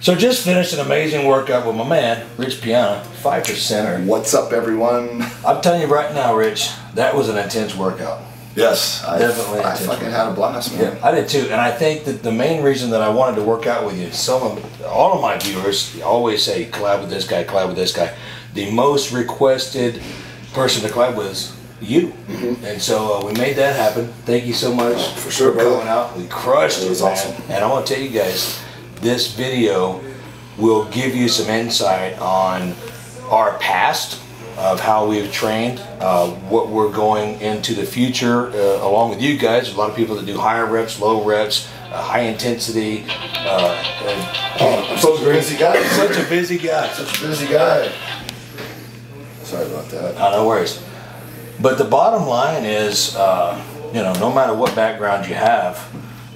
So just finished an amazing workout with my man, Rich Piana, 5%er. What's up, everyone? I'm telling you right now, Rich, that was an intense workout. Yes, Definitely I fucking had a blast, man. Yeah, I did too, and I think that the main reason that I wanted to work out with you, all of my viewers always say, collab with this guy, collab with this guy. The most requested person to collab with is you. And so we made that happen. Thank you so much for sure, for coming out. We crushed it. It was awesome. And I want to tell you guys, this video will give you some insight on our past of how we've trained, what we're going into the future along with you guys. There's a lot of people that do higher reps, low reps, high intensity. I'm such a busy guy. Such a busy guy. Such a busy guy. Sorry about that. No worries. But the bottom line is, you know, no matter what background you have,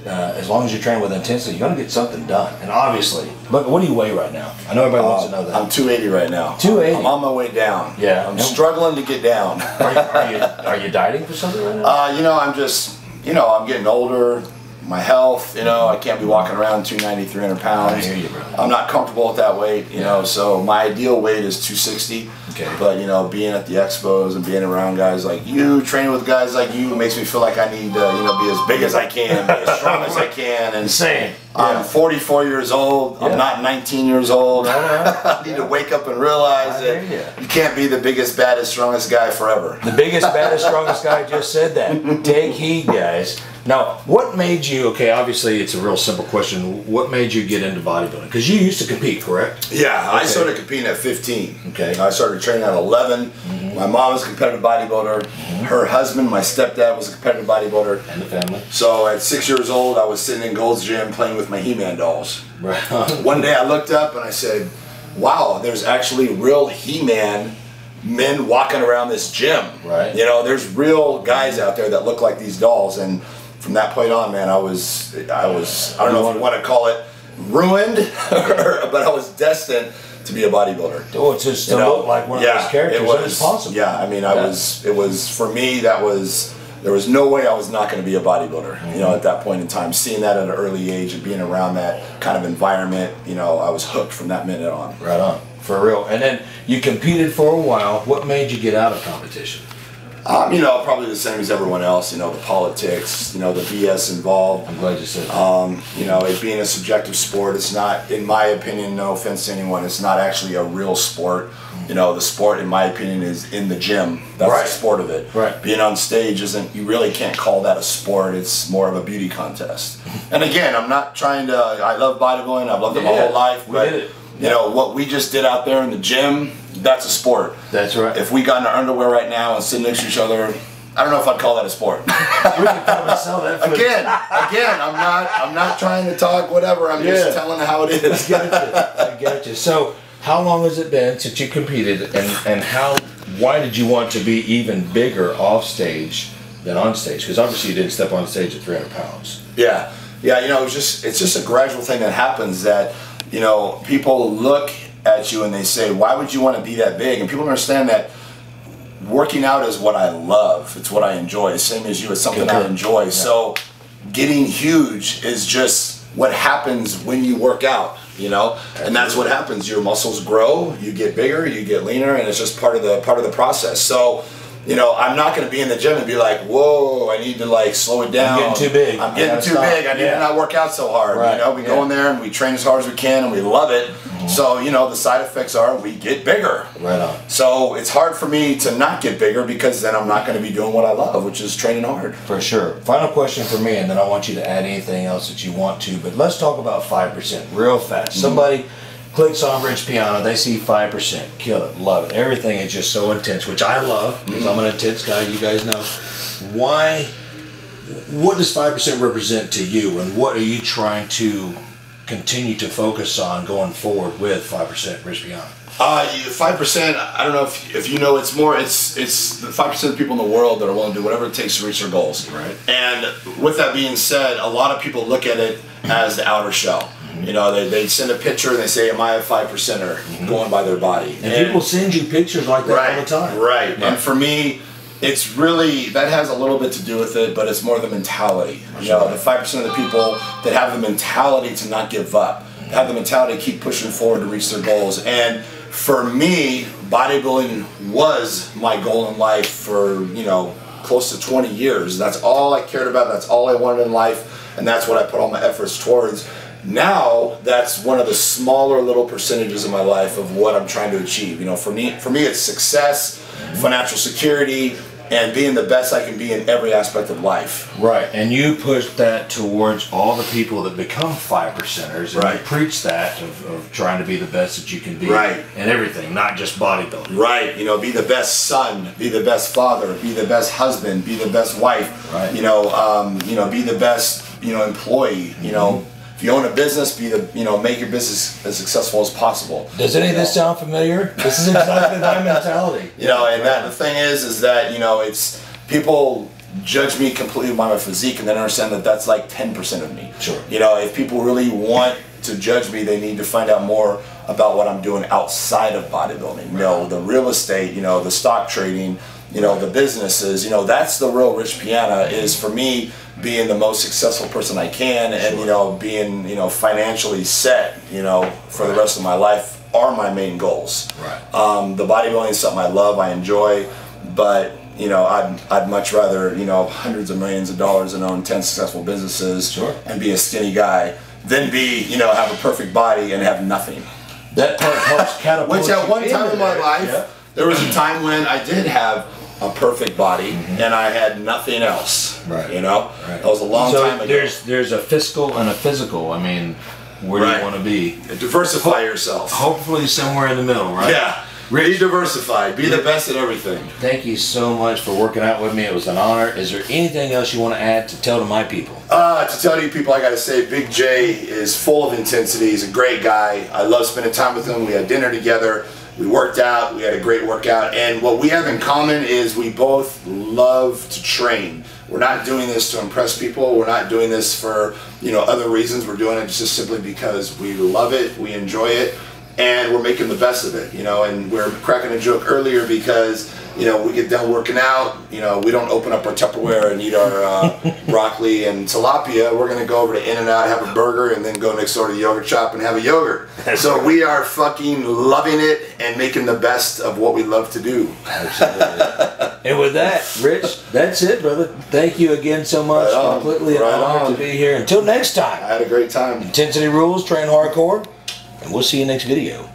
as long as you train with intensity, you're going to get something done. And obviously, but what do you weigh right now? I know everybody wants to know that. I'm 280 right now. 280? I'm on my way down. Yeah. I'm struggling to get down. Are you dieting for something right now? You know, I'm just, you know, I'm getting older. My health, you know, I can't be walking around 290, 300 pounds. I hear you, brother. I'm not comfortable at that weight, you know, so my ideal weight is 260. Okay. But, you know, being at the expos and being around guys like you, training with guys like you, makes me feel like I need to, you know, be as big as I can, be as strong as I can. And Same. I'm 44 years old. I'm not 19 years old. I need to wake up and realize that you can't be the biggest, baddest, strongest guy forever. The biggest, baddest, strongest guy just said that. Take heed, guys. Now, what made you, okay, obviously it's a real simple question, what made you get into bodybuilding? Because you used to compete, correct? Yeah, okay. I started competing at 15. Okay. I started training at 11. My mom was a competitive bodybuilder. Her husband, my stepdad, was a competitive bodybuilder. And the family. So at 6 years old, I was sitting in Gold's Gym playing with my He-Man dolls. Right. One day I looked up and I said, wow, there's actually real He-Man men walking around this gym. Right. You know, there's real guys out there that look like these dolls. And from that point on, man, I don't know if you want to call it ruined, but I was destined to be a bodybuilder. Oh, it's just to look like one of those characters. It was possible. Yeah, I mean, it was, for me, there was no way I was not going to be a bodybuilder, you know, at that point in time. Seeing that at an early age and being around that kind of environment, you know, I was hooked from that minute on. Right on, for real. And then you competed for a while. What made you get out of competition? You know, probably the same as everyone else, you know, the politics, you know, the BS involved. I'm glad you said that. You know, it being a subjective sport, it's not, in my opinion, no offense to anyone, it's not actually a real sport. You know, the sport, in my opinion, is in the gym. That's the sport of it. Right. Being on stage isn't, you really can't call that a sport. It's more of a beauty contest. And again, I'm not trying to, I love bodybuilding, I've loved it my whole life. We did it. You know, what we just did out there in the gym, that's a sport. That's right. If we got in our underwear right now and sit next to each other, I don't know if I'd call that a sport. We could probably sell that food. Again, I'm not trying to talk whatever. I'm just telling how it is. I get you. So, how long has it been since you competed, and why did you want to be even bigger off stage than on stage? Because obviously you didn't step on stage at 300 pounds. Yeah, you know, it's just a gradual thing that happens that, you know, people look at you and they say, why would you want to be that big? And people understand that working out is what I love. It's what I enjoy. Same as you, it's something I enjoy. Yeah. So getting huge is just what happens when you work out, you know? And that's what happens. Your muscles grow, you get bigger, you get leaner, and it's just part of the process. So, you know, I'm not going to be in the gym and be like, whoa, I need to like slow it down. I'm getting too big. I'm getting too big. I need to not work out so hard. Right. You know, we go in there and we train as hard as we can and we love it. So, you know, the side effects are we get bigger. Right on. So it's hard for me to not get bigger because then I'm not going to be doing what I love, which is training hard. For sure. Final question for me, and then I want you to add anything else that you want to. But let's talk about 5% real fast. Somebody clicks on Rich Piana, they see 5%, kill it, love it. Everything is just so intense, which I love because I'm an intense guy, you guys know. What does 5% represent to you, and what are you trying to continue to focus on going forward with 5% Rich Piana? 5%, I don't know if you know, it's the 5% of people in the world that are willing to do whatever it takes to reach their goals. Right. And with that being said, a lot of people look at it as the outer shell. You know, they send a picture and they say, am I a 5%er going by their body? And people send you pictures like that all the time. Right. Yeah. And for me, it's really, that has a little bit to do with it, but it's more the mentality. You know, the 5% of the people that have the mentality to not give up, have the mentality to keep pushing forward to reach their goals. And for me, bodybuilding was my goal in life for, you know, close to 20 years. That's all I cared about. That's all I wanted in life. And that's what I put all my efforts towards. Now, that's one of the smaller little percentages of my life of what I'm trying to achieve. You know, for me it's success, financial security, and being the best I can be in every aspect of life. Right, and you push that towards all the people that become 5%ers, and right. you preach that of trying to be the best that you can be, right. and everything, not just bodybuilding. Right, you know, be the best son, be the best father, be the best husband, be the best wife. Right. You know, be the best, you know, employee. You know, if you own a business, be the, you know, make your business as successful as possible. Does any of this sound familiar? This is exactly my mentality. You know, and that the thing is that, you know, it's people judge me completely by my physique, and then understand that that's like 10% of me. Sure. You know, if people really want to judge me, they need to find out more about what I'm doing outside of bodybuilding. You know, the real estate, you know, the stock trading, you know, the businesses, you know, that's the real Rich Piana, is for me being the most successful person I can, and, you know, being, you know, financially set, you know, for the rest of my life are my main goals. Right. The bodybuilding is something I love, I enjoy, but, you know, I'd much rather, you know, hundreds of millions of dollars and own 10 successful businesses. Sure. And be a skinny guy than be, you know, have a perfect body and have nothing. That part helps catapult. Which at one time in my life, yeah. there was a time when I did have a perfect body, and I had nothing else. Right. You know, right. That was a long time ago. There's a fiscal and a physical. I mean, where do you want to be? Diversify yourself. Hopefully somewhere in the middle, right? Yeah. Be diversified. Be the best at everything. Thank you so much for working out with me. It was an honor. Is there anything else you want to add to tell to my people? To tell you people, I got to say, Big J is full of intensity. He's a great guy. I love spending time with him. We had dinner together. We worked out. We had a great workout. And what we have in common is we both love to train. We're not doing this to impress people. We're not doing this for, you know, other reasons. We're doing it just simply because we love it. We enjoy it. And we're making the best of it, you know, and we're cracking a joke earlier because, you know, we get done working out, you know, we don't open up our Tupperware and eat our broccoli and tilapia. We're going to go over to In-N-Out, have a burger, and then go next door to the yogurt shop and have a yogurt. So we are fucking loving it and making the best of what we love to do. Absolutely. And with that, Rich, that's it, brother. Thank you again so much. Right on. Completely an honor to be here. Until next time. I had a great time. Intensity rules, train hardcore. And we'll see you next video.